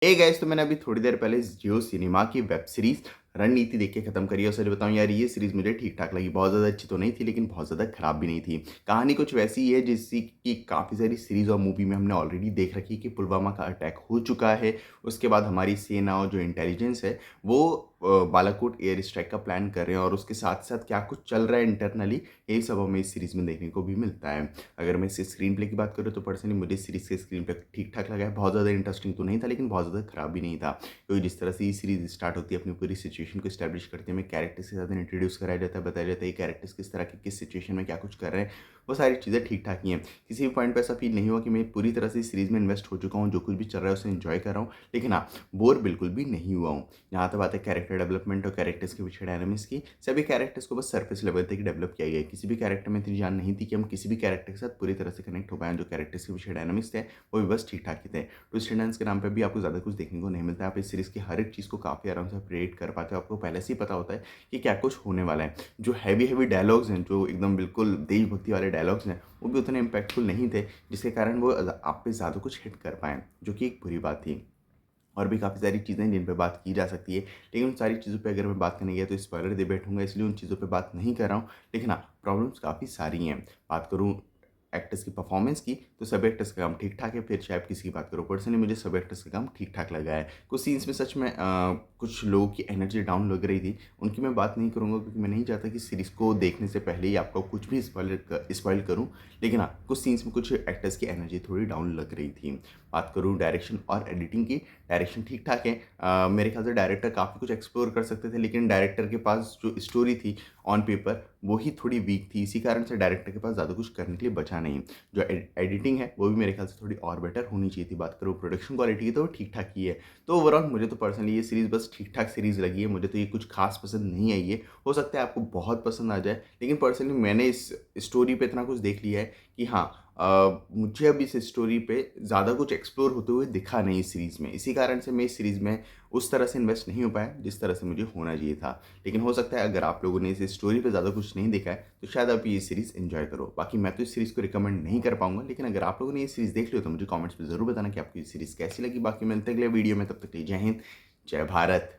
Guys, तो मैंने अभी थोड़ी देर पहले जियो सिनेमा की वेब सीरीज रणनीति देख के खत्म करी और सच बताऊं यार, ये सीरीज मुझे ठीक ठाक लगी। बहुत ज़्यादा अच्छी तो नहीं थी, लेकिन बहुत ज़्यादा खराब भी नहीं थी। कहानी कुछ वैसी ही है जिसकी कि काफ़ी सारी सीरीज और मूवी में हमने ऑलरेडी देख रखी है कि पुलवामा का अटैक हो चुका है। उसके बाद हमारी सेना और जो इंटेलिजेंस है वो बालाकोट एयर स्ट्राइक का प्लान कर रहे हैं, और उसके साथ साथ क्या कुछ चल रहा है इंटरनली, यही सब हमें इस सीरीज में देखने को भी मिलता है। अगर मैं इसके स्क्रीन प्ले की बात करूँ तो पर्सनली मुझे इस सीरीज के स्क्रीन प्ले ठीक ठाक लगा है। बहुत ज़्यादा इंटरेस्टिंग तो नहीं था, लेकिन बहुत ज़्यादा खराब भी नहीं था, क्योंकि जिस तरह से ये सीरीज स्टार्ट होती है, अपनी पूरी सिचुएशन को स्टैब्लिश करते हैं, हमें कैरेक्टर्स के साथ इंट्रोड्यूस कराया जाता है, बताया जाता है कैरेक्टर्स किस तरह के किस सिचुएशन में क्या कुछ कर रहे हैं। वो सारी चीज़ें ठीक ठाक ही हैं। किसी भी पॉइंट पर ऐसा फील नहीं हुआ कि मैं पूरी तरह से इस सीरीज में इन्वेस्ट हो चुका हूँ, जो कुछ भी चल रहा है उसे एंजॉय कर रहा हूँ, लेकिन हाँ, बोर बिल्कुल भी नहीं हुआ हूँ। यहाँ तो बात है कैरेक्टर डेवलपमेंट और कैरेक्टर्स के पीछे डायनामिक्स की। सभी कैरेक्टर्स को बस सरफेस लेवल तक डेवलप किया गया है। किसी भी कैरेक्टर में इतनी जान नहीं थी कि हम किसी भी कैरेक्टर के साथ पूरी तरह से कनेक्ट हो पाए। जो कैरेक्टर्स के पीछे डायनामिक्स थे वो भी बस ठीक ठाक ही थे। ट्विस्ट एंड टर्न्स के नाम पे भी आपको ज़्यादा कुछ देखने को नहीं मिलता है। आप इस सीरीज़ की हर एक चीज़ को काफ़ी आराम से प्रेडिक्ट कर पाते हो। आपको पहले से ही पता होता है कि क्या कुछ होने वाला है। जो हैवी हैवी डायलॉग्स हैं, जो एकदम बिल्कुल देशभक्ति वाले डायलॉग्स हैं, वो भी उतने इम्पैक्टफुल नहीं थे, जिसके कारण वो आप पे ज़्यादा कुछ हिट कर पाएँ, जो कि एक बुरी बात थी। और भी काफ़ी सारी चीज़ें हैं जिन पे बात की जा सकती है, लेकिन उन सारी चीज़ों पे अगर मैं बात करने गया तो स्पॉइलर दे बैठूँगा, इसलिए उन चीज़ों पे बात नहीं कर रहा हूँ। लेकिन हाँ, प्रॉब्लम्स काफ़ी सारी हैं। बात करूँ एक्टर्स की परफॉर्मेंस की, तो सब एक्टर्स का काम ठीक-ठाक है। फिर चाहे आप किसी की बात करो, पर्सनली मुझे सब एक्टर्स का काम ठीक-ठाक लगा है। कुछ सीन्स में सच में कुछ लोगों की एनर्जी डाउन लग रही थी, उनकी मैं बात नहीं करूँगा, क्योंकि मैं नहीं चाहता कि सीरीज़ को देखने से पहले ही आपको कुछ भी स्पॉइल करूँ। लेकिन हाँ, कुछ सीन्स में कुछ एक्टर्स की एनर्जी थोड़ी डाउन लग रही थी। बात करूँ डायरेक्शन और एडिटिंग की, डायरेक्शन ठीक-ठाक है। मेरे ख़्याल से डायरेक्टर काफ़ी कुछ एक्सप्लोर कर सकते थे, लेकिन डायरेक्टर के पास जो स्टोरी थी ऑन पेपर, वो ही थोड़ी वीक थी। इसी कारण से डायरेक्टर के पास ज़्यादा कुछ करने के लिए बचा नहीं। जो एडिटिंग है वो भी मेरे ख्याल से थोड़ी और बेटर होनी चाहिए थी। बात करूँ प्रोडक्शन क्वालिटी की, तो वो ठीक-ठाक ही है। तो ओवरऑल मुझे तो पर्सनली ये सीरीज़ बस ठीक-ठाक सीरीज़ लगी है। मुझे तो ये कुछ ख़ास पसंद नहीं आई है। हो सकता है आपको बहुत पसंद आ जाए, लेकिन पर्सनली मैंने इस स्टोरी पे इतना कुछ देख लिया है कि हाँ, मुझे अब इस स्टोरी पे ज़्यादा कुछ एक्सप्लोर होते हुए दिखा नहीं इस सीरीज़ में। इसी कारण से मैं इस सीरीज़ में उस तरह से इन्वेस्ट नहीं हो पाया जिस तरह से मुझे होना चाहिए था। लेकिन हो सकता है अगर आप लोगों ने इस स्टोरी पे ज़्यादा कुछ नहीं देखा है, तो शायद आप ये सीरीज़ एन्जॉय करो। बाकी मैं तो इस सीरीज़ को रिकमेंड नहीं कर पाऊँगा, लेकिन अगर आप लोगों ने ये सीरीज़ देख ली हो तो मुझे कमेंट्स में ज़रूर बताना कि आपको ये सीरीज़ कैसी लगी। बाकी मिलते हैं अगले वीडियो में, तब तक के लिए जय हिंद, जय भारत।